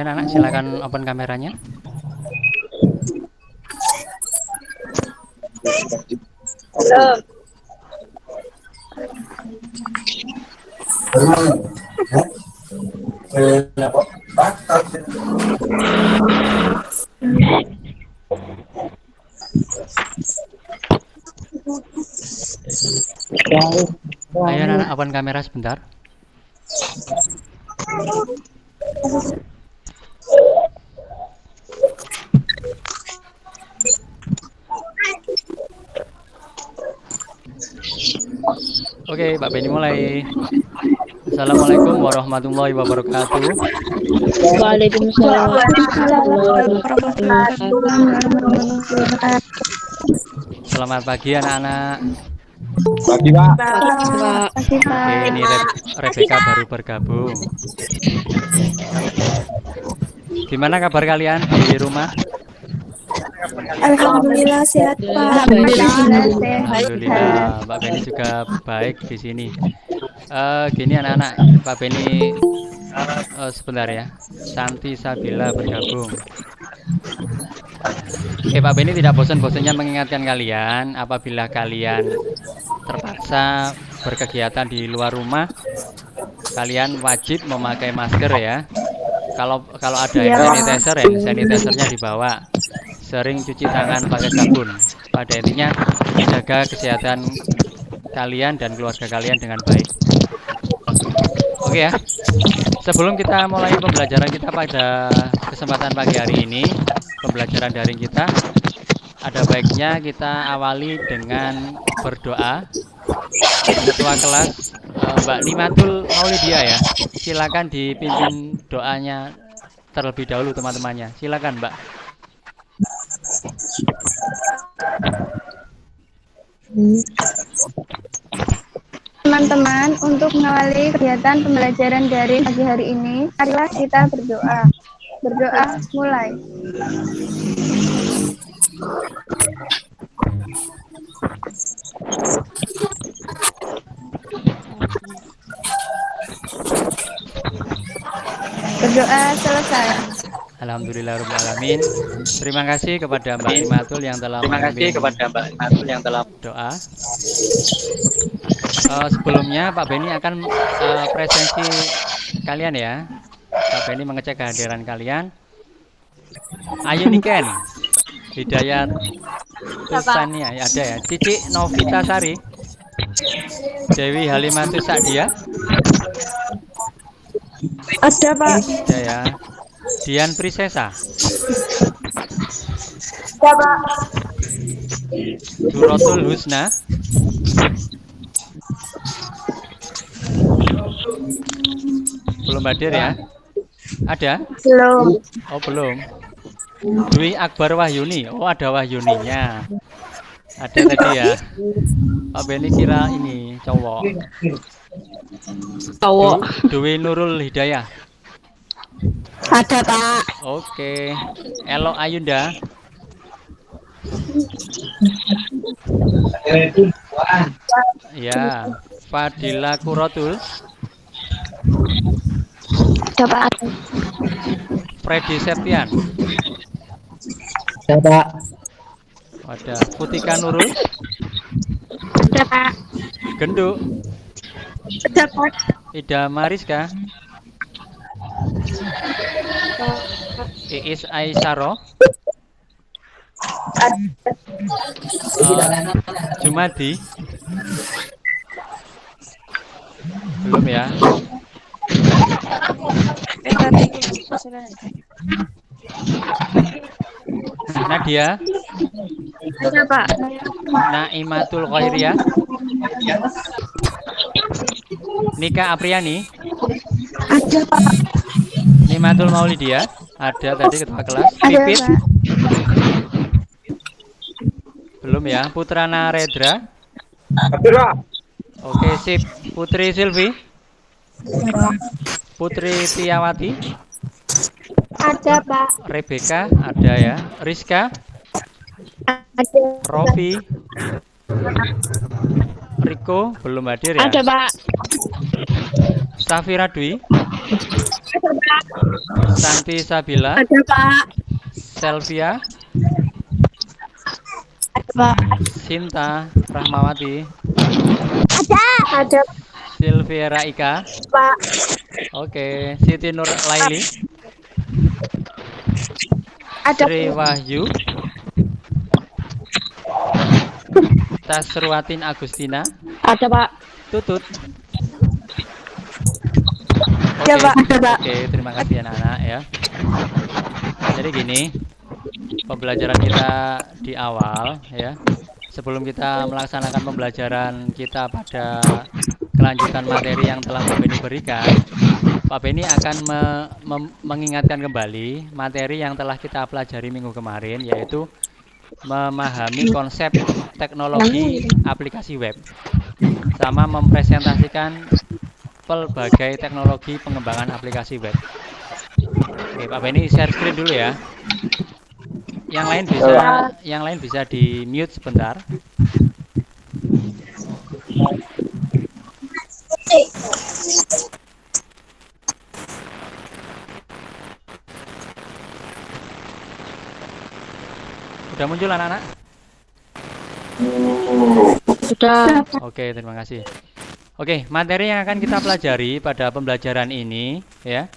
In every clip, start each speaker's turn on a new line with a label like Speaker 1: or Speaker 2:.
Speaker 1: Ayo anak, silakan open kameranya. Ayo anak, open kamera sebentar. Oke, Mbak Beni mulai. Assalamualaikum warahmatullahi wabarakatuh.
Speaker 2: Waalaikumsalam warahmatullahi wabarakatuh.
Speaker 1: Selamat pagi anak-anak.
Speaker 3: Pagi, Pak.
Speaker 1: Oke, ini Rebecca baru bergabung. Gimana kabar kalian di rumah?
Speaker 2: Alhamdulillah sehat, Pak.
Speaker 1: Alhamdulillah, Mbak Beni juga baik di sini. Gini anak-anak, Pak Beni sebentar ya. Santi Sabila bergabung. Oke, Pak Beni tidak bosan-bosannya mengingatkan kalian apabila kalian terpaksa berkegiatan di luar rumah, kalian wajib memakai masker ya. Kalau ada hand sanitizer-nya dibawa. Sering cuci tangan pakai sabun. Pada intinya jaga kesehatan kalian dan keluarga kalian dengan baik. Oke ya. Sebelum kita mulai pembelajaran kita pada kesempatan pagi hari ini, pembelajaran daring kita, ada baiknya kita awali dengan berdoa. Ketua kelas Mbak Nimatul Maulidia ya. Silakan dipimpin doanya terlebih dahulu teman-temannya. Silakan, Mbak.
Speaker 2: Teman-teman, untuk mengawali kegiatan pembelajaran daring pagi hari ini, marilah kita berdoa. Berdoa mulai. Berdoa selesai.
Speaker 1: Alhamdulillahirrahmanirrahim. Terima kasih kepada Mbak Nimatul yang telah doa. Sebelumnya Pak Beni akan presensi kalian ya. Pak Beni mengecek kehadiran kalian. Ayu Niken, Hidayat Tusania ada ya. Cici Novita Sari, Dewi Halimatus Sadia.
Speaker 2: Ada, Pak.
Speaker 1: Ada ya. Dian Prisesa.
Speaker 2: Ada, Pak.
Speaker 1: Durotul Husna. Belum hadir ya? Ada?
Speaker 2: Belum.
Speaker 1: Oh, belum. Dwi Akbar Wahyuni. Oh, ada Wahyuninya. Ada tadi ya. Pak Beni kira ini cowok. Dwi Nurul Hidayah.
Speaker 2: Ada, Pak.
Speaker 1: Oke. Elo Ayunda. Ya. Fadila Kurotul.
Speaker 2: Ada, Pak.
Speaker 1: Freddy Septian.
Speaker 3: Ada, Pak.
Speaker 1: Ada Putika Nurul.
Speaker 2: Ada, Pak.
Speaker 1: Genduk.
Speaker 2: Ada, Pak.
Speaker 1: Ida Mariska. Iis Aisyaro. Jumadi. Belum ya. Nadia.
Speaker 2: Ada, Pak.
Speaker 1: Naimatul Khairiyah. Nika Apriani.
Speaker 2: Ada, Pak.
Speaker 1: Nimatul Maulidia. Ada tadi ketua kelas.
Speaker 2: Ada,
Speaker 1: Pipit.
Speaker 2: Pak.
Speaker 1: Belum ya. Putra Naredra.
Speaker 3: Ada.
Speaker 1: Oke, sip. Putri Silvi. Putri Tiawati.
Speaker 2: Ada, Pak.
Speaker 1: Rebecca ada ya. Rizka.
Speaker 2: Ada.
Speaker 1: Rofi. Riko belum hadir ya.
Speaker 2: Ada, Pak.
Speaker 1: Safira Dwi.
Speaker 2: Ada, Pak.
Speaker 1: Santi Sabila,
Speaker 4: Ada Pak.
Speaker 1: Selvia,
Speaker 4: Ada Pak.
Speaker 1: Sinta Rahmawati,
Speaker 4: Ada
Speaker 1: Silviera Ika,
Speaker 4: Pak.
Speaker 1: oke, Siti Nur Laili,
Speaker 4: Ada
Speaker 1: Sri Wahyu, Tasruatin Agustina,
Speaker 4: Ada Pak.
Speaker 1: Tutut.
Speaker 4: Ada Pak. Ada Pak.
Speaker 1: Oke, terima kasih anak-anak ya. Jadi gini, pembelajaran kita di awal ya. Sebelum kita melaksanakan pembelajaran kita pada kelanjutan materi yang telah Pak Beni berikan, Pak Beni akan mengingatkan kembali materi yang telah kita pelajari minggu kemarin, yaitu memahami konsep teknologi aplikasi web, sama mempresentasikan pelbagai teknologi pengembangan aplikasi web. Oke, Pak Beni share screen dulu ya. Yang lain bisa di mute sebentar. Sudah muncul anak-anak?
Speaker 4: Sudah.
Speaker 1: Oke, terima kasih. Oke, materi yang akan kita pelajari pada pembelajaran ini ya,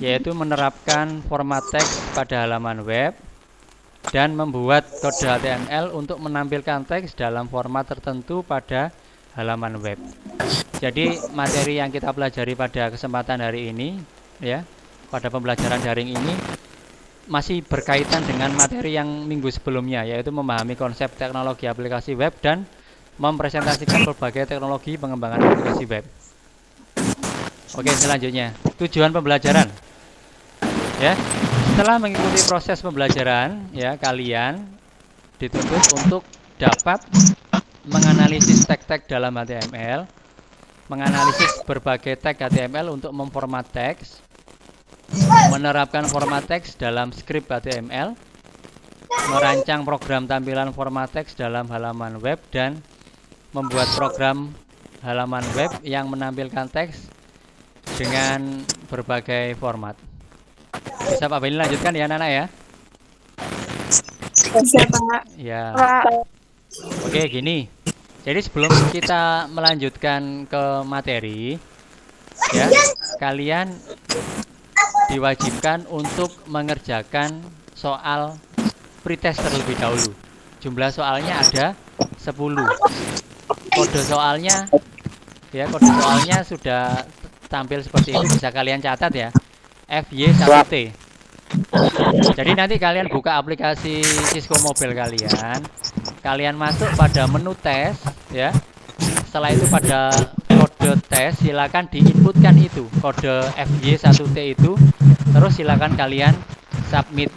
Speaker 1: yaitu menerapkan format teks pada halaman web dan membuat kode HTML untuk menampilkan teks dalam format tertentu pada halaman web. Jadi materi yang kita pelajari pada kesempatan hari ini ya, pada pembelajaran daring ini masih berkaitan dengan materi yang minggu sebelumnya, yaitu memahami konsep teknologi aplikasi web dan mempresentasikan berbagai teknologi pengembangan aplikasi web. Oke, selanjutnya tujuan pembelajaran ya. Setelah mengikuti proses pembelajaran ya, kalian dituntut untuk dapat menganalisis tag-tag dalam HTML, menganalisis berbagai tag HTML untuk memformat teks, menerapkan format teks dalam skrip HTML, merancang program tampilan format teks dalam halaman web, dan membuat program halaman web yang menampilkan teks dengan berbagai format. Bisa Pak Beni lanjutkan ya anak-anak ya?
Speaker 4: Bisa Pak.
Speaker 1: Ya.
Speaker 4: Pak.
Speaker 1: Oke, gini. Jadi sebelum kita melanjutkan ke materi ya, kalian diwajibkan untuk mengerjakan soal pretest terlebih dahulu. Jumlah soalnya ada 10. Kode soalnya sudah tampil seperti itu, bisa kalian catat ya. FY1T. Jadi nanti kalian buka aplikasi Cisco Mobile kalian masuk pada menu tes ya. Setelah itu pada kode tes silakan diinputkan itu kode FY1T itu, terus silakan kalian submit.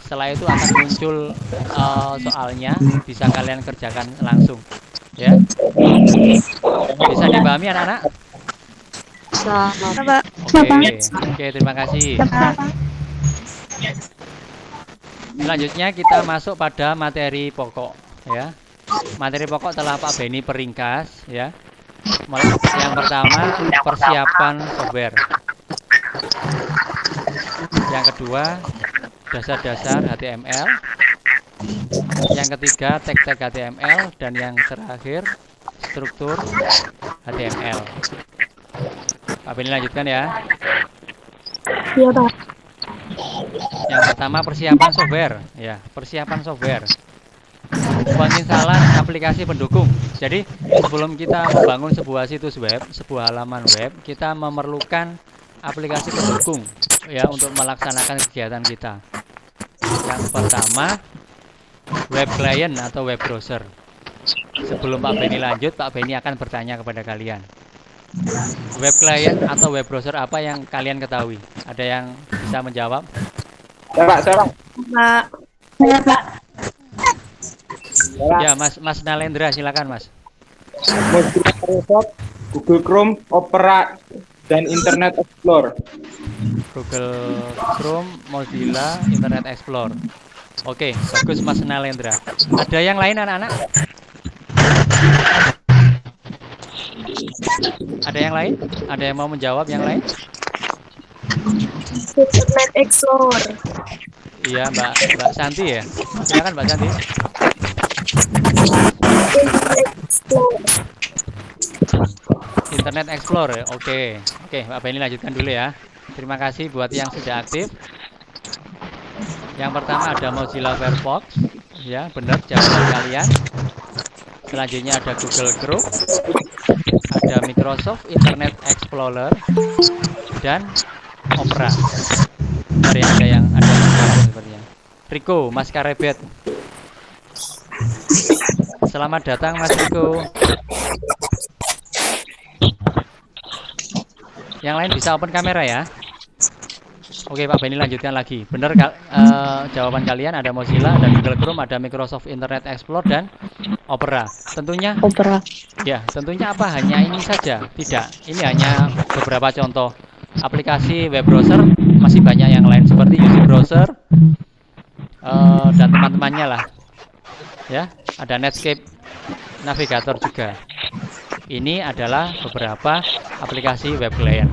Speaker 1: Setelah itu akan muncul soalnya, bisa kalian kerjakan langsung ya. Bisa dipahami anak-anak?
Speaker 4: Pak.
Speaker 1: Oke, terima kasih. Selanjutnya kita masuk pada materi pokok ya. Materi pokok telah Pak Beni peringkas ya. Yang pertama, persiapan software. Yang kedua, dasar-dasar HTML. Yang ketiga, tag-tag HTML, dan yang terakhir, struktur HTML. Pak Beni lanjutkan ya.
Speaker 4: Iya Pak.
Speaker 1: Yang pertama, persiapan software ya, persiapan software. Penginstalan aplikasi pendukung. Jadi sebelum kita membangun sebuah situs web, sebuah halaman web, kita memerlukan aplikasi pendukung ya untuk melaksanakan kegiatan kita. Yang pertama, web client atau web browser. Sebelum Pak Beni lanjut, Pak Beni akan bertanya kepada kalian. Web client atau web browser apa yang kalian ketahui? Ada yang bisa menjawab?
Speaker 3: Saya
Speaker 4: Pak. Saya Pak.
Speaker 1: Ya, Mas Nalendra, silakan Mas.
Speaker 3: Mozilla Firefox, Google Chrome, Opera, dan Internet Explorer.
Speaker 1: Google Chrome, Mozilla, Internet Explorer. Oke, bagus Mas Nalendra. Ada yang lain anak-anak? Ada yang lain? Ada yang mau menjawab yang lain?
Speaker 4: Internet Explorer.
Speaker 1: Iya, Mbak Santi ya. Silakan Mbak Santi.
Speaker 4: Internet Explorer.
Speaker 1: Internet Explorer. Oke. Oke, Mbak Beni lanjutkan dulu ya. Terima kasih buat yang sudah aktif. Yang pertama ada Mozilla Firefox. Ya, benar jawaban kalian. Selanjutnya ada Google Chrome, ada Microsoft Internet Explorer, dan Opera. Benar ya, ada yang sepertinya. Riko, Mas Karebet. Selamat datang Mas Riko. Yang lain bisa open kamera ya. Oke Pak Beni lanjutkan lagi. Benar jawaban kalian ada Mozilla, ada Google Chrome, ada Microsoft Internet Explorer dan Opera. Tentunya
Speaker 4: Opera.
Speaker 1: ya, tentunya apa hanya ini saja? Tidak. Ini hanya beberapa contoh aplikasi web browser, masih banyak yang lain seperti UC Browser dan teman-temannya lah. Ya, ada Netscape Navigator juga. Ini adalah beberapa aplikasi web client.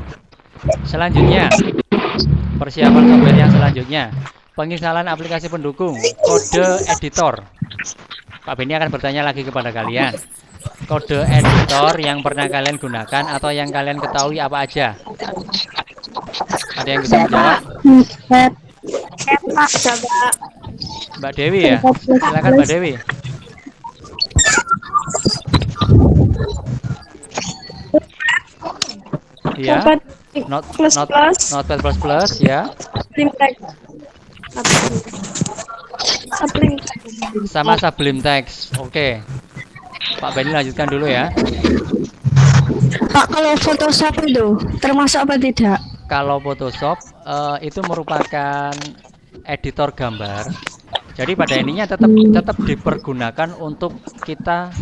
Speaker 1: Selanjutnya, persiapan software yang selanjutnya, penginstalan aplikasi pendukung, kode editor. Pak Beni akan bertanya lagi kepada kalian. Kode editor yang pernah kalian gunakan atau yang kalian ketahui apa aja? Ada yang bisa menjawab?
Speaker 4: Coba.
Speaker 1: Mbak Dewi ya? Silakan Mbak Dewi. Iya. Notepad++ ya.
Speaker 4: Sublime.
Speaker 1: Sama Sublime Text. Oke. Pak Beni lanjutkan dulu ya.
Speaker 4: Pak, kalau Photoshop itu termasuk apa tidak?
Speaker 1: Kalau Photoshop itu merupakan editor gambar. Jadi pada ininya tetap dipergunakan untuk kita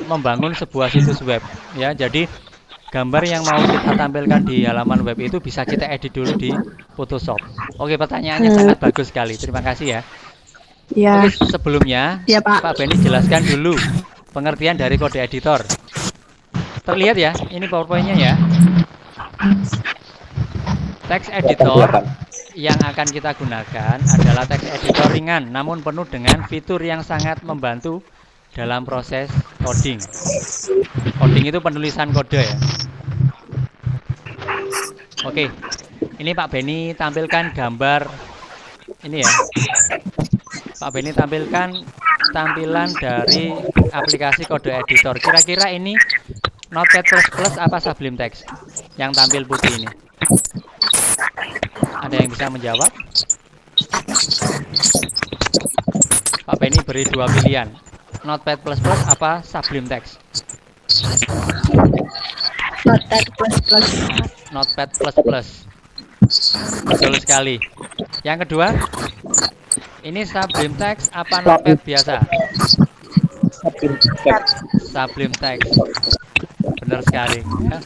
Speaker 1: membangun sebuah situs web ya. Jadi gambar yang mau kita tampilkan di halaman web itu bisa kita edit dulu di Photoshop. Oke, pertanyaannya sangat bagus sekali. Terima kasih ya.
Speaker 4: Ya.
Speaker 1: Oke, sebelumnya
Speaker 4: Ya, Pak.
Speaker 1: Pak Beni jelaskan dulu pengertian dari kode editor. Terlihat ya, ini PowerPoint-nya ya. Text editor yang akan kita gunakan adalah text editor ringan namun penuh dengan fitur yang sangat membantu dalam proses coding. Coding itu penulisan kode ya. Oke, ini Pak Beni tampilkan gambar ini ya. Pak Beni tampilkan tampilan dari aplikasi kode editor. Kira-kira ini Notepad++ apa Sublime Text yang tampil putih ini? Ada yang bisa menjawab? Pak Beni beri dua pilihan. Notepad++ apa Sublime Text? Notepad++. Betul sekali. Yang kedua, ini Sublime Text apa Notepad biasa? Sublime Text. Benar sekali ya.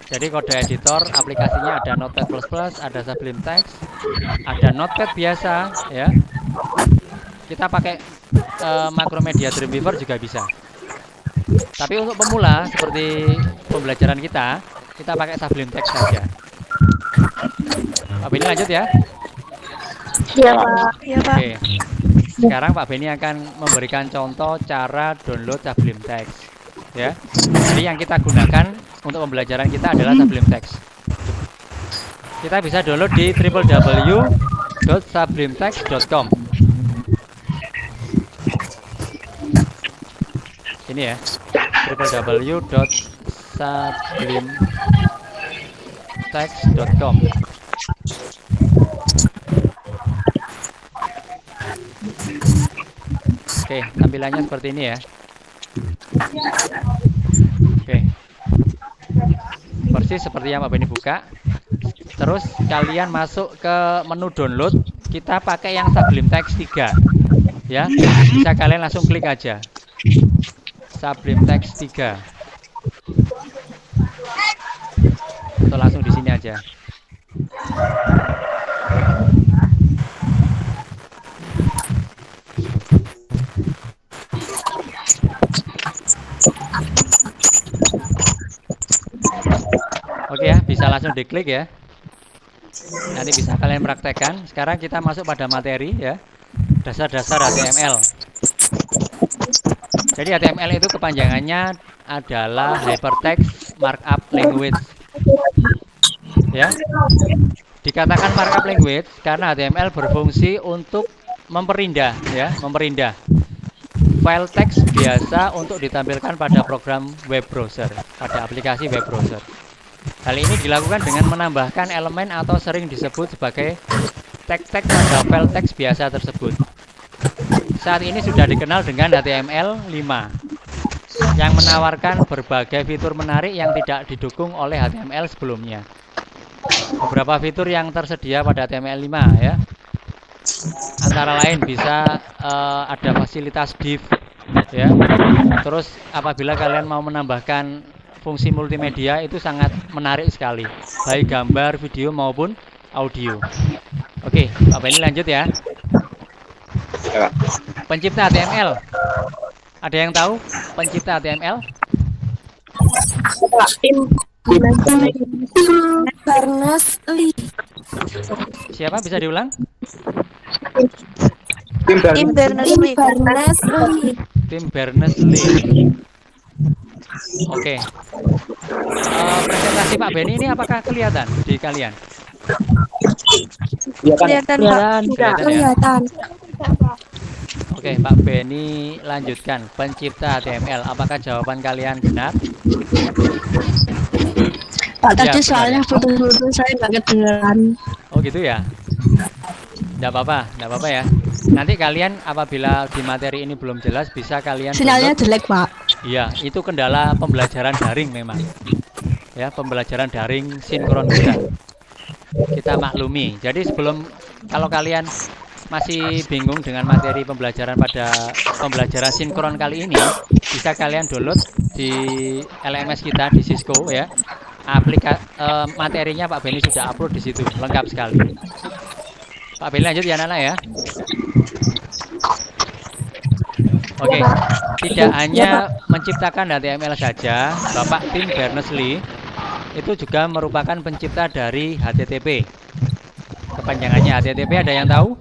Speaker 1: Jadi kode editor aplikasinya ada Notepad++, ada Sublime Text, ada Notepad biasa ya. Kita pakai Macromedia Dreamweaver juga bisa. Tapi untuk pemula seperti pembelajaran kita pakai Sublime Text saja. Pak Beni lanjut ya.
Speaker 4: Iya, Pak. Iya, Pak.
Speaker 1: Oke. Sekarang Pak Beni akan memberikan contoh cara download Sublime Text. Ya. Jadi yang kita gunakan untuk pembelajaran kita adalah Sublime Text. Kita bisa download di www.sublimetext.com. Ini ya, www.sublimetext.com. Oke, tampilannya seperti ini ya. Oke, persis seperti yang Pak Beni buka. Terus kalian masuk ke menu download. Kita pakai yang Sublime Text 3 ya. Bisa kalian langsung klik aja Sublime Text 3 atau langsung di sini aja. Oke ya, bisa langsung diklik ya. Nanti bisa kalian praktekkan. Sekarang kita masuk pada materi ya. Dasar-dasar HTML. Jadi HTML itu kepanjangannya adalah Hypertext Markup Language. Ya. Dikatakan markup language karena HTML berfungsi untuk memperindah ya, memperindah file teks biasa untuk ditampilkan pada program web browser, pada aplikasi web browser. Hal ini dilakukan dengan menambahkan elemen atau sering disebut sebagai tag-tag pada file teks biasa tersebut. Saat ini sudah dikenal dengan HTML5 yang menawarkan berbagai fitur menarik yang tidak didukung oleh HTML sebelumnya. Beberapa fitur yang tersedia pada HTML5 ya. Antara lain bisa ada fasilitas div ya. Terus apabila kalian mau menambahkan fungsi multimedia itu sangat menarik sekali, baik gambar, video maupun audio. Oke, Pak Beni lanjut ya.
Speaker 3: Ya, Pak.
Speaker 1: Pencipta HTML. Ada yang tahu pencipta HTML?
Speaker 4: Berners-Lee.
Speaker 1: Siapa, bisa diulang?
Speaker 3: Tim
Speaker 4: Berners-Lee.
Speaker 1: Tim Berners-Lee. Oke. Presentasi Pak Beni ini apakah kelihatan di kalian?
Speaker 3: Kelihatan.
Speaker 1: Kelihatan ya? Oke, Pak Beni lanjutkan. Pencipta HTML. Apakah jawaban kalian benar?
Speaker 4: Pak,
Speaker 1: Ya,
Speaker 4: tadi
Speaker 1: benar
Speaker 4: soalnya
Speaker 1: ya.
Speaker 4: foto-foto saya nggak kedengeran.
Speaker 1: Oh gitu ya? Nggak apa-apa ya. Nanti kalian apabila di materi ini belum jelas bisa kalian
Speaker 4: Sinyalnya
Speaker 1: download.
Speaker 4: jelek, Pak.
Speaker 1: Iya, itu kendala pembelajaran daring memang. Ya, pembelajaran daring sinkron kita maklumi. Jadi kalau kalian masih bingung dengan materi pembelajaran pada pembelajaran sinkron kali ini, bisa kalian download di LMS kita di Cisco ya. Materinya Pak Beni sudah upload di situ, lengkap sekali. Pak Beni lanjut ya anak-anak ya. Oke, tidak hanya menciptakan HTML saja, Bapak Tim Berners-Lee itu juga merupakan pencipta dari HTTP. Kepanjangannya HTTP ada yang tahu?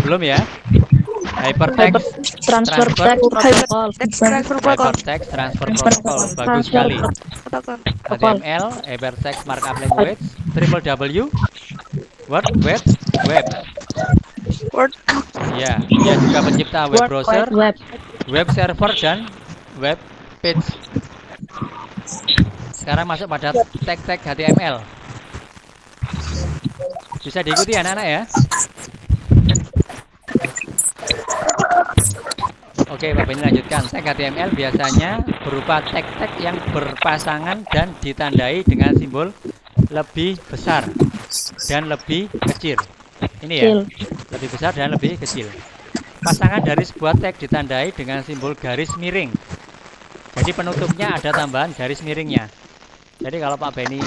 Speaker 1: Belum ya? Hypertext Transfer Protocol. Hypertext Transfer Protocol. Bagus sekali. HTML, Hypertext Markup Language, www, Word, Web. Ya, dia juga pencipta web browser, web server, dan web page. Sekarang masuk pada tag-tag HTML. Bisa diikuti anak-anak ya. Oke, Pak Beni lanjutkan. Tag HTML biasanya berupa tag-tag yang berpasangan dan ditandai dengan simbol lebih besar dan lebih kecil. Ini ya, lebih besar dan lebih kecil. Pasangan dari sebuah tag ditandai dengan simbol garis miring. Jadi penutupnya ada tambahan garis miringnya. Jadi kalau Pak Beni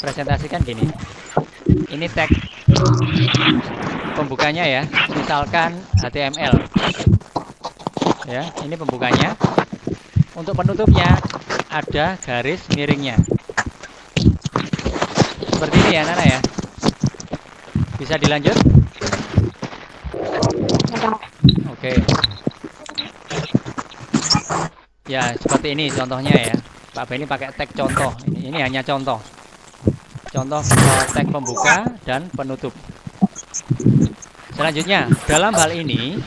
Speaker 1: presentasikan gini. Ini tag pembukanya ya, misalkan HTML. Ya, ini pembukanya. Untuk penutupnya ada garis miringnya. Seperti ini ya, Nana ya. Bisa dilanjut? Oke. Ya, seperti ini contohnya ya. Pak Beni pakai tag contoh. Ini hanya contoh. Contoh tag pembuka dan penutup. Selanjutnya, dalam hal ini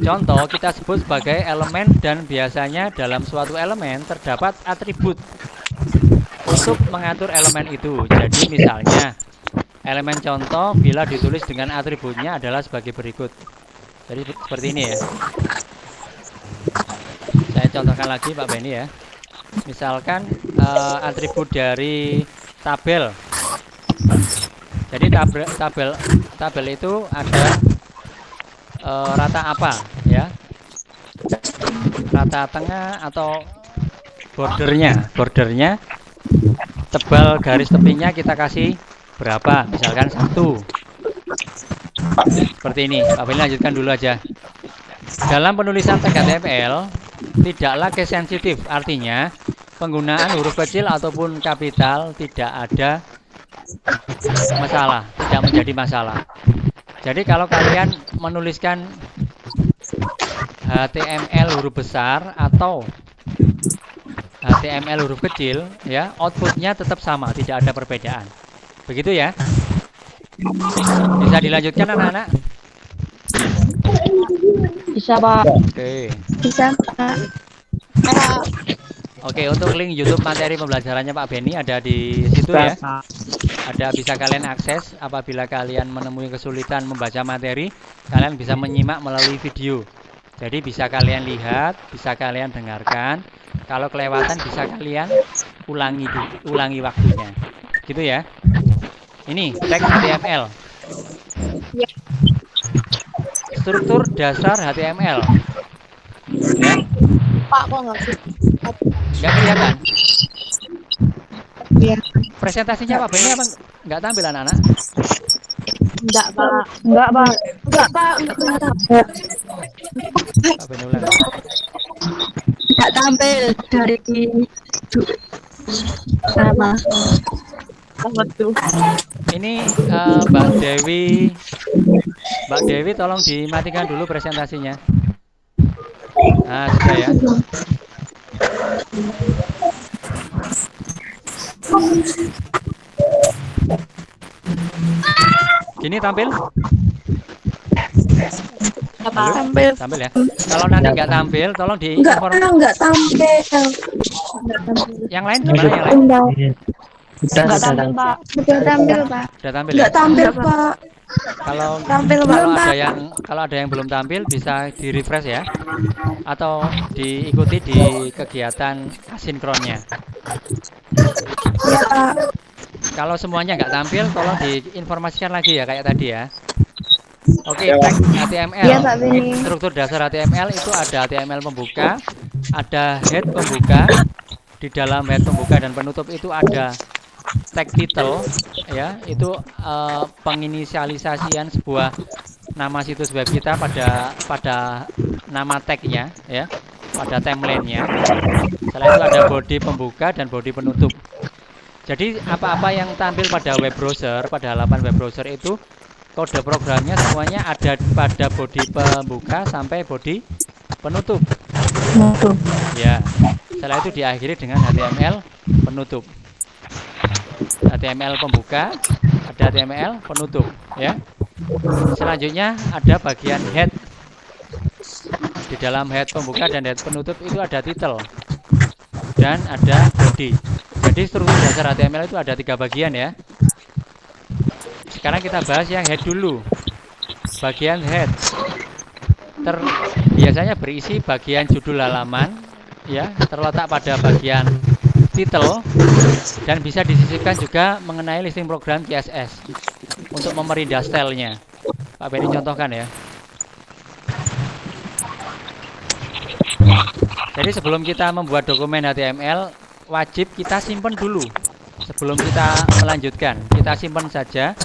Speaker 1: contoh kita sebut sebagai elemen dan biasanya dalam suatu elemen terdapat atribut untuk mengatur elemen itu. Jadi misalnya elemen contoh bila ditulis dengan atributnya adalah sebagai berikut. Jadi seperti ini ya. Saya contohkan lagi Pak Beni ya. Misalkan atribut dari tabel. Jadi tabel itu ada rata apa ya? Rata tengah atau bordernya. Bordernya tebal garis tepinya kita kasih berapa? Misalkan 1. Seperti ini. Pak Beni lanjutkan dulu aja. Dalam penulisan tag HTML tidaklah case sensitif, artinya penggunaan huruf kecil ataupun kapital tidak ada masalah, tidak menjadi masalah. Jadi kalau kalian menuliskan HTML huruf besar atau HTML huruf kecil, ya, outputnya tetap sama, tidak ada perbedaan. Begitu ya. Bisa dilanjutkan anak-anak?
Speaker 4: Bisa, Pak.
Speaker 1: Oke.
Speaker 2: Bisa, Pak.
Speaker 1: Oke, untuk link YouTube materi pembelajarannya Pak Beni ada di situ ya. Ada, bisa kalian akses. Apabila kalian menemui kesulitan membaca materi, kalian bisa menyimak melalui video. Jadi bisa kalian lihat, bisa kalian dengarkan. Kalau kelewatan bisa kalian ulangi waktunya. Gitu ya. Ini teks HTML. Struktur dasar HTML. Ya.
Speaker 5: Pak, kok nggak sih?
Speaker 1: Nggak kelihatan.
Speaker 5: Iya.
Speaker 1: Presentasinya Pak Beni apa nggak tampil anak-anak?
Speaker 5: Enggak, Pak.
Speaker 4: Enggak, Pak.
Speaker 5: Enggak, Pak. Enggak kelihatan.
Speaker 1: Pak Beni ulang.
Speaker 4: Enggak tampil dari nama.
Speaker 5: Waduh.
Speaker 1: Ini Mbak Dewi. Mbak Dewi tolong dimatikan dulu presentasinya. Nah, sudah ya. Gini tampil? Halo? Tampil ya. Kalau nanti nggak tampil, tolong diinformasi.
Speaker 5: Enggak tampil.
Speaker 1: Yang lain gimana yang lain?
Speaker 4: Enggak tampil, Pak.
Speaker 2: Sudah tampil, Pak.
Speaker 1: Sudah tampil ya?
Speaker 5: Enggak tampil, Pak.
Speaker 1: Kalau
Speaker 5: Tampil, Pak.
Speaker 1: kalau ada yang belum tampil bisa di refresh ya, atau diikuti di kegiatan asinkronnya.
Speaker 5: Iya, Pak.
Speaker 1: Kalau semuanya nggak tampil, tolong diinformasikan lagi ya kayak tadi ya. Oke, teks HTML.
Speaker 2: Iya, Pak Beni.
Speaker 1: Struktur dasar HTML itu ada HTML pembuka, ada head pembuka. Di dalam head pembuka dan penutup itu ada tag title, ya, itu penginisialisasian sebuah nama situs web kita pada nama tagnya, ya, pada template-nya. Setelah itu ada body pembuka dan body penutup. Jadi apa-apa yang tampil pada web browser, pada halaman web browser itu kode programnya semuanya ada pada body pembuka sampai body penutup. Ya. Setelah itu diakhiri dengan HTML penutup. HTML pembuka, ada HTML penutup, ya. Selanjutnya ada bagian head. Di dalam head pembuka dan head penutup itu ada title dan ada body. Jadi struktur dasar HTML itu ada 3 bagian ya. Sekarang kita bahas yang head dulu. Bagian head biasanya berisi bagian judul halaman, ya, terletak pada bagian title dan bisa disisipkan juga mengenai listing program CSS untuk memerindah stylenya. Pak Beni contohkan ya. Jadi sebelum kita membuat dokumen HTML, wajib kita simpan dulu. Sebelum kita melanjutkan, kita simpan saja,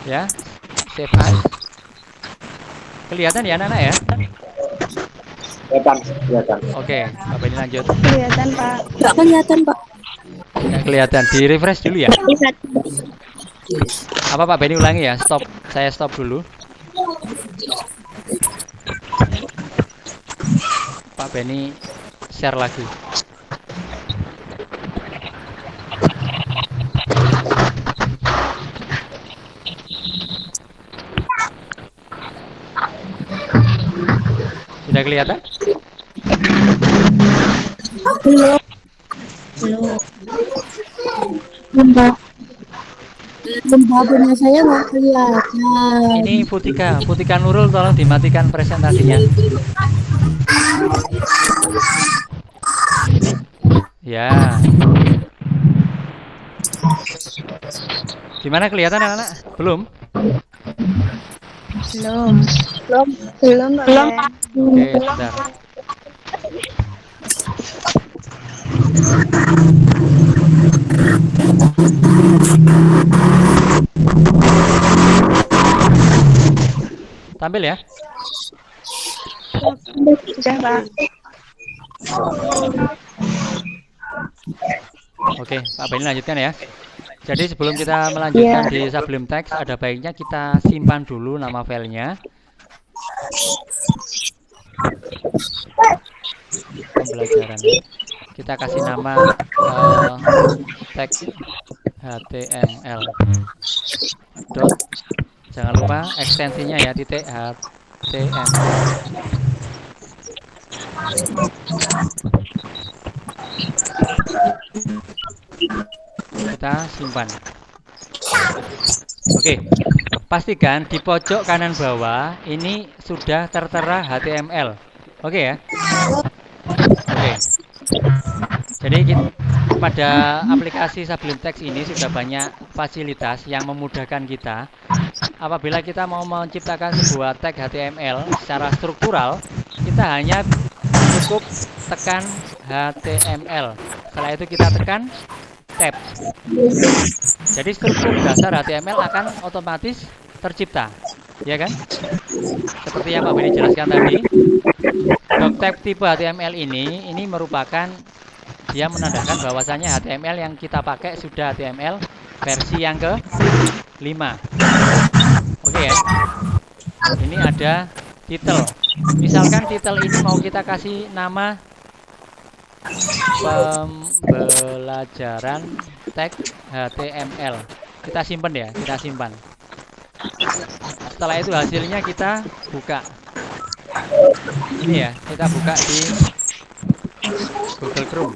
Speaker 1: ya, save as. Kelihatan ya anak-anak ya?
Speaker 3: Kelihatan.
Speaker 1: Oke, Pak Beni lanjut.
Speaker 2: Kelihatan, Pak.
Speaker 5: Enggak kelihatan, Pak.
Speaker 1: Nggak kelihatan, di refresh dulu ya. Apa Pak Beni ulangi ya? Stop, saya stop dulu. Pak Beni share lagi. Sudah kelihatan?
Speaker 5: Belum. Belum. Lembaga saya nggak kelihatan.
Speaker 1: Ini Putika Nurul, tolong dimatikan presentasinya. Ya. Gimana kelihatan anak-anak? Belum?
Speaker 2: Belum, Pak. Ben.
Speaker 1: Oke, sebentar. Tampil ya?
Speaker 2: Sudah, Pak.
Speaker 1: Oke, Pak Beni lanjutkan ya. Jadi sebelum kita melanjutkan
Speaker 2: Iya.
Speaker 1: di Sublime Text, ada baiknya kita simpan dulu nama filenya. Pembelajaran ya. Kita kasih nama text HTML. Dot. Jangan lupa ekstensinya ya titik HTML. Kita simpan. Oke, pastikan di pojok kanan bawah ini sudah tertera HTML. Oke ya. Oke. Jadi pada aplikasi Sublime Text ini sudah banyak fasilitas yang memudahkan kita. Apabila kita mau menciptakan sebuah tag HTML secara struktural, kita hanya cukup tekan HTML. Setelah itu kita tekan tab. Jadi struktur dasar HTML akan otomatis tercipta, ya kan? Seperti yang Pak Beni jelaskan tadi, doctype tipe HTML ini merupakan dia menandakan bahwasannya HTML yang kita pakai sudah HTML versi yang ke-5. Oke ya. Ini ada title. Misalkan title ini mau kita kasih nama pembelajaran tag HTML. Kita simpan ya, kita simpan. Setelah itu hasilnya kita buka. Ini ya, kita buka di Google Chrome.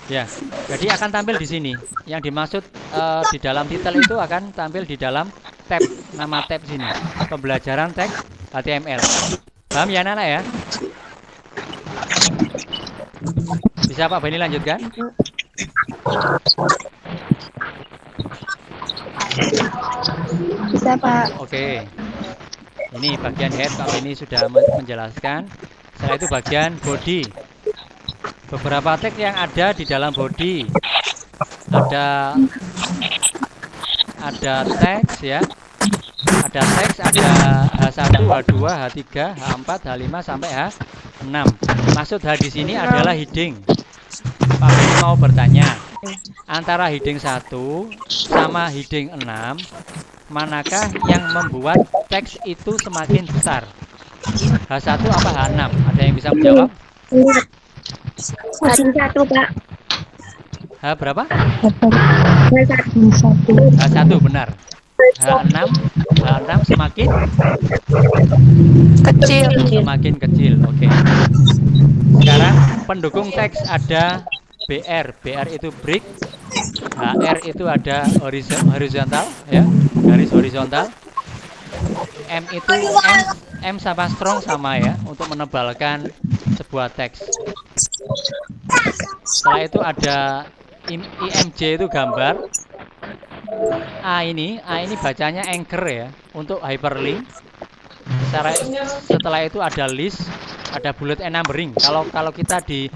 Speaker 1: Ya, jadi akan tampil di sini. Yang dimaksud di dalam titel itu akan tampil di dalam tab, nama tab sini. Pembelajaran tag HTML. Paham ya anak-anak ya? Bisa Pak Beni lanjutkan?
Speaker 2: Bisa, Pak.
Speaker 1: Oke. Ini bagian head Pak Beni sudah menjelaskan. Setelah itu bagian body. Beberapa tag yang ada di dalam body. Ada teks ya. Ada teks, ada H1, H2, H3, H4, H5 sampai H6. Maksud H di sini adalah heading. Pak Beni mau bertanya, antara heading 1 sama heading 6, manakah yang membuat teks itu semakin besar? H1 apa H6? Ada yang bisa menjawab?
Speaker 4: H1, Pak.
Speaker 1: H berapa?
Speaker 5: H1.
Speaker 1: H1 benar. H6 semakin semakin kecil. Oke. Sekarang pendukung teks ada BR. BR itu break. HR itu ada horizontal ya, garis horizontal. M itu M sama strong sama ya untuk menebalkan sebuah teks. Setelah itu ada IMG itu gambar. A ini bacanya anchor ya untuk hyperlink. Setelah itu ada list, ada bullet and numbering. Kalau kita di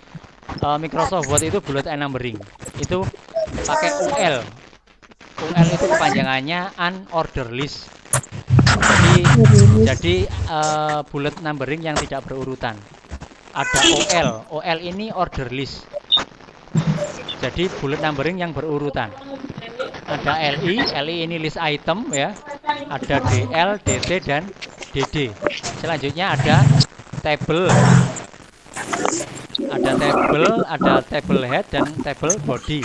Speaker 1: Microsoft Word itu bullet and numbering. Itu pakai UL. UL itu kepanjangannya unordered list. Jadi bullet numbering yang tidak berurutan. Ada OL. OL ini order list. Jadi bullet numbering yang berurutan. Ada LI ini list item ya. Ada DL, DT dan DD. Selanjutnya ada table. Ada table head dan table body.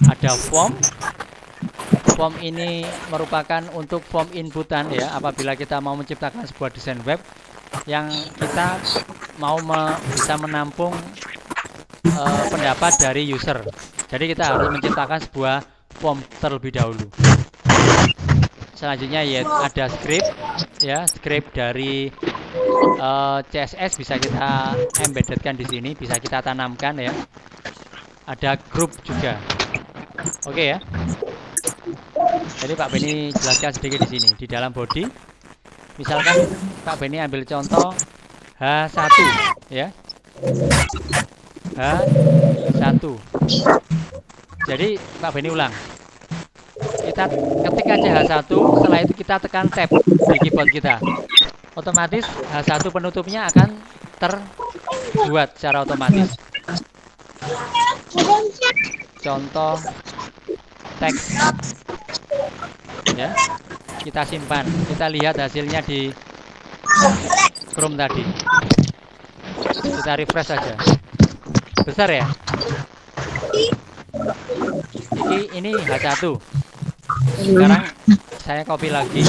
Speaker 1: Ada form. Form ini merupakan untuk form inputan ya, apabila kita mau menciptakan sebuah desain web yang kita mau bisa menampung pendapat dari user. Jadi kita harus menciptakan sebuah form terlebih dahulu. Selanjutnya ya ada script ya, script dari CSS bisa kita embeddedkan di sini, bisa kita tanamkan ya. Ada group juga. Oke ya. Jadi Pak Beni jelaskan sedikit di sini di dalam body. Misalkan Pak Beni ambil contoh H1 ya. H1. Jadi Pak Beni ulang. Kita ketik aja H1, setelah itu kita tekan tab di keyboard kita. Otomatis H1 penutupnya akan terbuat secara otomatis. Contoh teks, ya, kita simpan, kita lihat hasilnya di Chrome tadi. Kita refresh saja. Besar ya? Ini H1. Sekarang saya copy lagi.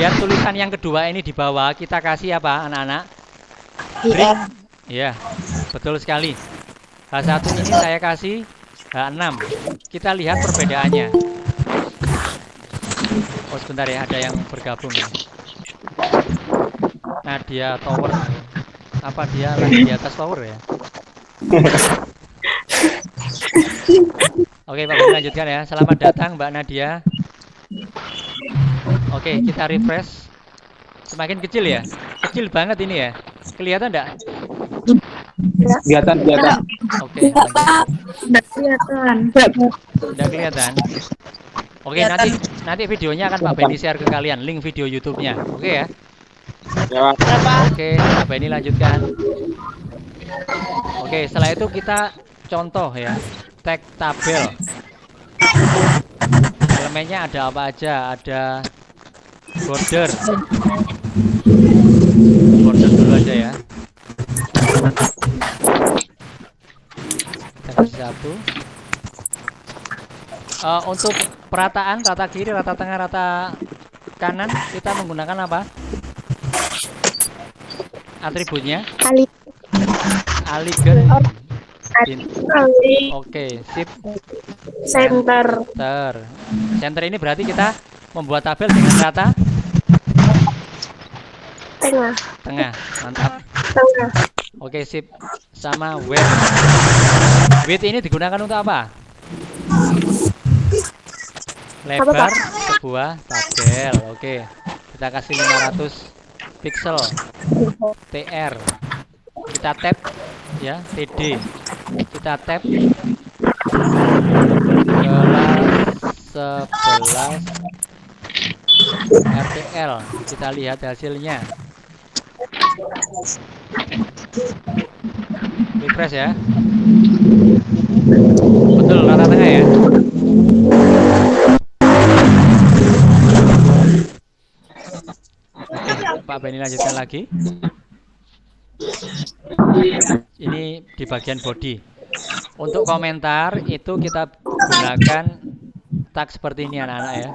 Speaker 1: Lihat tulisan yang kedua ini di bawah, kita kasih apa anak-anak? Bring. Ya, betul sekali. H1 ini saya kasih H6. Kita lihat perbedaannya. Oh sebentar ya, ada yang bergabung. Nadia Tower. Apa dia lagi di atas tower ya? Oke Pak, lanjutkan ya. Selamat datang Mbak Nadia. Oke, kita refresh. Semakin kecil ya? Kecil banget ini ya. Kelihatan enggak?
Speaker 3: Kelihatan.
Speaker 1: Oke, lanjut.
Speaker 2: Tidak kelihatan.
Speaker 1: Udah kelihatan. Oke, nanti videonya akan Pak Benny share ke kalian, link video YouTube-nya. Oke ya.
Speaker 3: Ya, Pak.
Speaker 1: Oke, Pak Benny lanjutkan. Oke, setelah itu kita contoh ya. Tag tabel. Elemennya ada apa aja? Ada border. Border dulu aja ya. Kita kasih satu. Untuk perataan, rata kiri, rata tengah, rata kanan, kita menggunakan apa? Atributnya? Alignment. Oke, sip.
Speaker 2: Center.
Speaker 1: Center ini berarti kita membuat tabel dengan rata tengah. Mantap. Oke, sip. Sama width. Width ini digunakan untuk apa? Lebar sebuah tabel. Oke. Kita kasih 500 pixel. TR. Kita tab ya, TD. Kita tab kelas 11 RTL. Kita lihat hasilnya. Refresh ya. Betul, rata tengah ya. Oke, Pak Benny lanjutkan lagi. Ini di bagian body. Untuk komentar itu kita gunakan tag seperti ini anak-anak ya.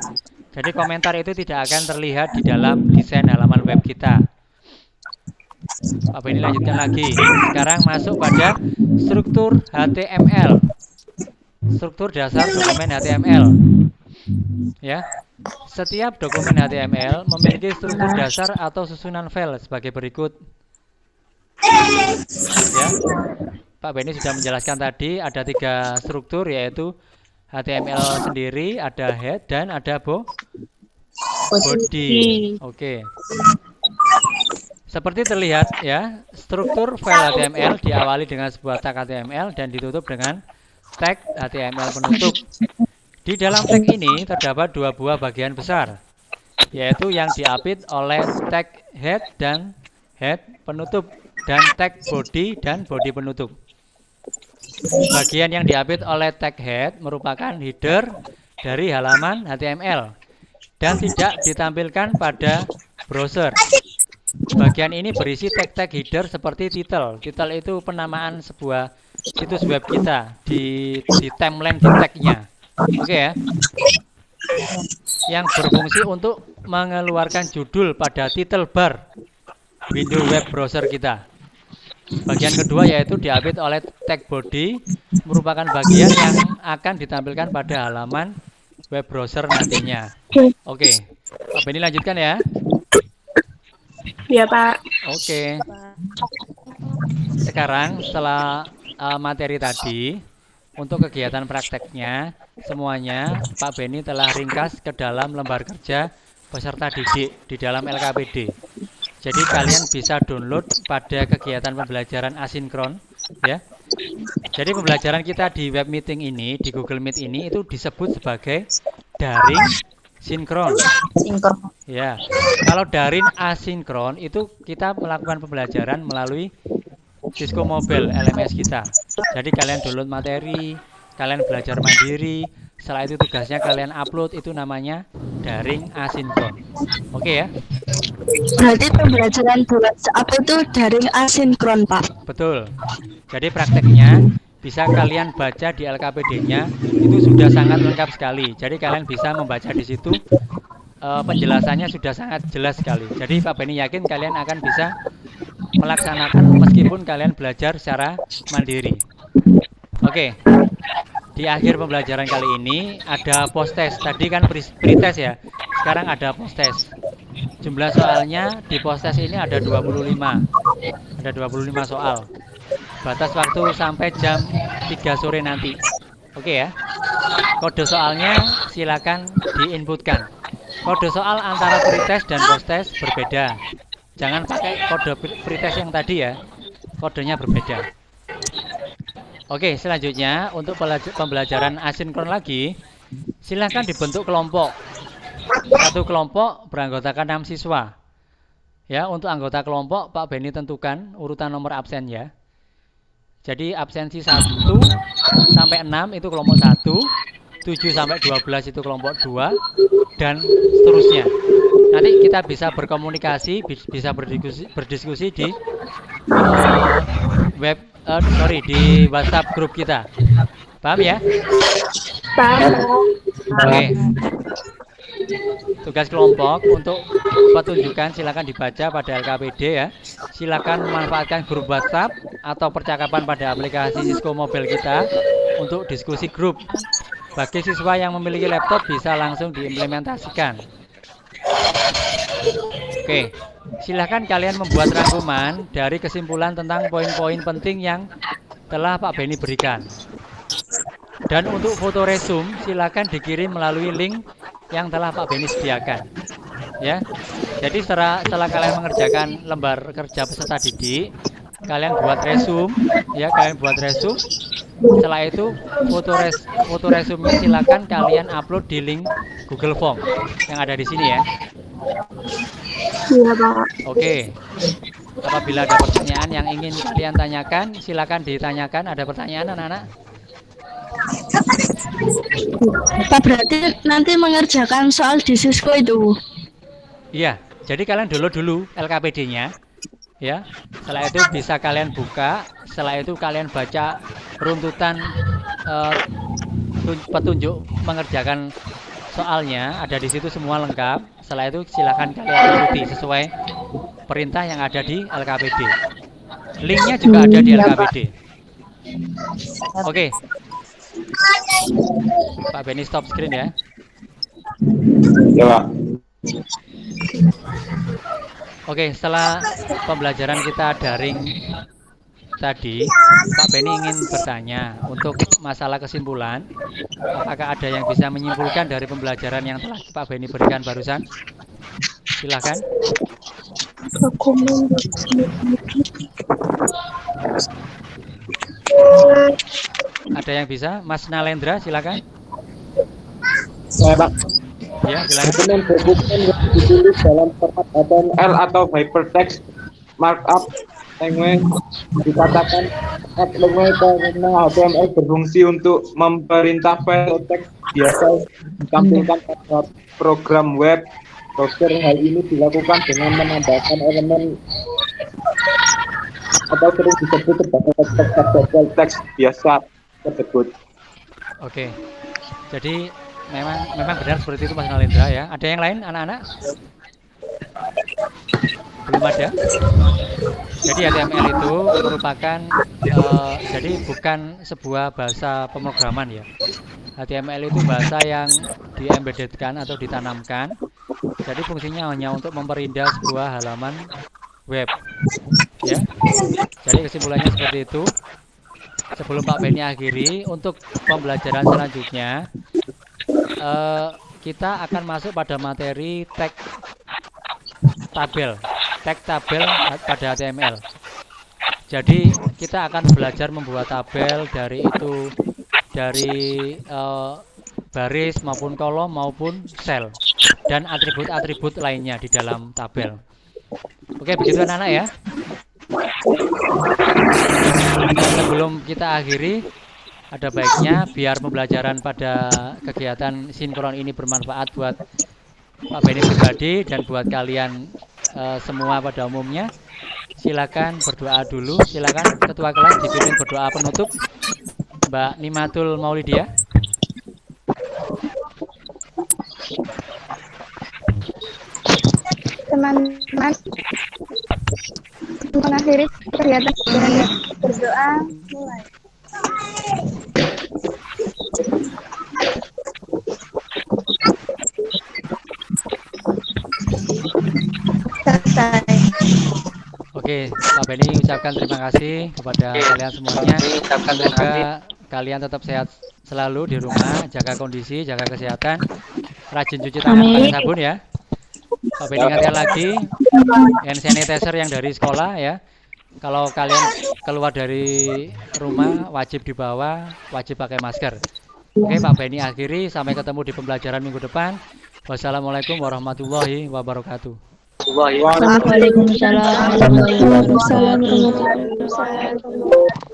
Speaker 1: Jadi komentar itu tidak akan terlihat di dalam desain halaman web kita. Pak Benny lanjutkan lagi. Sekarang masuk pada struktur HTML. Struktur dasar dokumen HTML. Ya. Setiap dokumen HTML memiliki struktur dasar atau susunan file sebagai berikut. Ya. Pak Benny sudah menjelaskan tadi ada 3 struktur, yaitu HTML sendiri, ada head dan ada body. Oke. Seperti terlihat ya, struktur file HTML diawali dengan sebuah tag HTML dan ditutup dengan tag HTML penutup. Di dalam tag ini terdapat 2 buah bagian besar, yaitu yang diapit oleh tag head dan head penutup, dan tag body dan body penutup. Bagian yang diapit oleh tag head merupakan header dari halaman HTML dan tidak ditampilkan pada browser. Bagian ini berisi tag-tag header seperti title. Title itu penamaan sebuah situs web kita di timeline di tag-nya. Oke ya. Yang berfungsi untuk mengeluarkan judul pada title bar window web browser kita. Bagian kedua yaitu diapit oleh tag body, merupakan bagian yang akan ditampilkan pada halaman web browser nantinya. Oke, Pak Benny lanjutkan ya.
Speaker 2: Ya Pak.
Speaker 1: Oke. Sekarang setelah materi tadi, untuk kegiatan prakteknya semuanya Pak Benny telah ringkas ke dalam lembar kerja peserta didik di dalam LKPD. Jadi kalian bisa download pada kegiatan pembelajaran asinkron ya. Jadi pembelajaran kita di web meeting ini, di Google Meet ini itu disebut sebagai daring Sinkron.
Speaker 6: Sinkron.
Speaker 1: Ya. Kalau daring asinkron itu kita melakukan pembelajaran melalui Cisco Mobile LMS kita. Jadi kalian download materi, kalian belajar mandiri, setelah itu tugasnya kalian upload, itu namanya daring asinkron. Oke ya?
Speaker 4: Berarti pembelajaran WhatsApp itu daring asinkron, Pak.
Speaker 1: Betul. Jadi prakteknya bisa kalian baca di LKPD-nya, itu sudah sangat lengkap sekali. Jadi kalian bisa membaca di situ, penjelasannya sudah sangat jelas sekali. Jadi Pak Beni yakin kalian akan bisa melaksanakan meskipun kalian belajar secara mandiri. Oke. Di akhir pembelajaran kali ini ada post test. Tadi kan pre-test ya. Sekarang ada post test. Jumlah soalnya di post test ini ada 25. Ada 25 soal. Batas waktu sampai jam 3 sore nanti. Oke ya. Kode soalnya silakan diinputkan. Kode soal antara pre-test dan post test berbeda. Jangan pakai kode pre-test yang tadi ya. Kodenya berbeda. Oke, selanjutnya untuk pembelajaran asinkron lagi, silakan dibentuk kelompok. Satu kelompok beranggotakan 6 siswa. Ya, untuk anggota kelompok Pak Beni tentukan urutan nomor absen ya. Jadi absensi 1 sampai 6 itu kelompok 1, 7 sampai 12 itu kelompok 2, dan seterusnya. Nanti kita bisa berkomunikasi, bisa berdiskusi di di WhatsApp grup kita. Paham ya?
Speaker 2: Paham.
Speaker 1: Oke. Tugas kelompok untuk petunjukan silakan dibaca pada LKPD ya. Silakan memanfaatkan grup WhatsApp atau percakapan pada aplikasi Cisco Mobile kita untuk diskusi grup. Bagi siswa yang memiliki laptop bisa langsung diimplementasikan. Oke, silakan kalian membuat rangkuman dari kesimpulan tentang poin-poin penting yang telah Pak Beni berikan. Dan untuk foto resume silakan dikirim melalui link yang telah Pak Beni sediakan. Ya, jadi setelah kalian mengerjakan lembar kerja peserta didik, kalian buat resume, ya kalian buat resume. Setelah itu foto resume silakan kalian upload di link Google Form yang ada di sini ya.
Speaker 2: Iya, Pak.
Speaker 1: Oke. Apabila ada pertanyaan yang ingin kalian tanyakan, silakan ditanyakan. Ada pertanyaan anak-anak?
Speaker 4: Pak, berarti nanti mengerjakan soal di Cisco itu.
Speaker 1: Iya. Jadi kalian download dulu LKPD-nya. Ya. Setelah itu bisa kalian buka. Setelah itu kalian baca runtutan petunjuk mengerjakan soalnya, ada di situ semua lengkap. Setelah itu silakan kalian ikuti sesuai perintah yang ada di LKPD. Linknya juga ada di LKPD. Oke. Pak Beni stop screen ya.
Speaker 3: Ya, Pak.
Speaker 1: Oke, setelah pembelajaran kita daring tadi, Pak Beni ingin bertanya untuk masalah kesimpulan. Apakah ada yang bisa menyimpulkan dari pembelajaran yang telah Pak Beni berikan barusan? Silakan. Ada yang bisa? Mas Nalendra, silakan.
Speaker 3: Saya, Pak.
Speaker 1: Ya, silakan.
Speaker 3: Dokumen yang ditulis dalam format HTML atau hypertext markup language dikatakan language karena HTML berfungsi untuk memerintah file teks biasa ditampilkan pada program web browser. Hal ini dilakukan dengan menambahkan elemen atau sering disebut sebagai teks biasa tersebut.
Speaker 1: Oke. Jadi memang benar seperti itu Mas Nalendra ya. Ada yang lain anak-anak? Belum ada. Jadi HTML itu merupakan jadi bukan sebuah bahasa pemrograman ya. HTML itu bahasa yang di-embeddedkan atau ditanamkan. Jadi fungsinya hanya untuk memperindah sebuah halaman web. Ya. Jadi kesimpulannya seperti itu. Sebelum Pak Beni akhiri, untuk pembelajaran selanjutnya kita akan masuk pada materi tag tabel pada HTML. Jadi kita akan belajar membuat tabel dari baris maupun kolom maupun sel. dan atribut-atribut lainnya di dalam tabel. Oke, begitu anak-anak ya. Dan sebelum kita akhiri, ada baiknya biar pembelajaran pada kegiatan sinkron ini bermanfaat buat Pak Benny pribadi dan buat kalian semua pada umumnya. Silakan berdoa dulu. Silakan ketua kelas dipimpin berdoa penutup, Mbak Nimatul Maulidia.
Speaker 2: Teman-teman, mengakhiri kegiatan dengan berdoa mulai. Selesai.
Speaker 1: Oke, Pak Benny ucapkan terima kasih kepada kalian semuanya. Semoga kalian tetap sehat selalu di rumah, jaga kondisi, jaga kesehatan, rajin cuci tangan pakai sabun ya. Pak Benny ingatkan lagi, hand sanitizer yang dari sekolah ya. Kalau kalian keluar dari rumah wajib dibawa, wajib pakai masker. Oke, Pak Benny akhiri, sampai ketemu di pembelajaran minggu depan. Wassalamualaikum warahmatullahi wabarakatuh.
Speaker 5: Waalaikumsalam warahmatullahi wabarakatuh.
Speaker 2: Waalaikumsalam warahmatullahi wabarakatuh.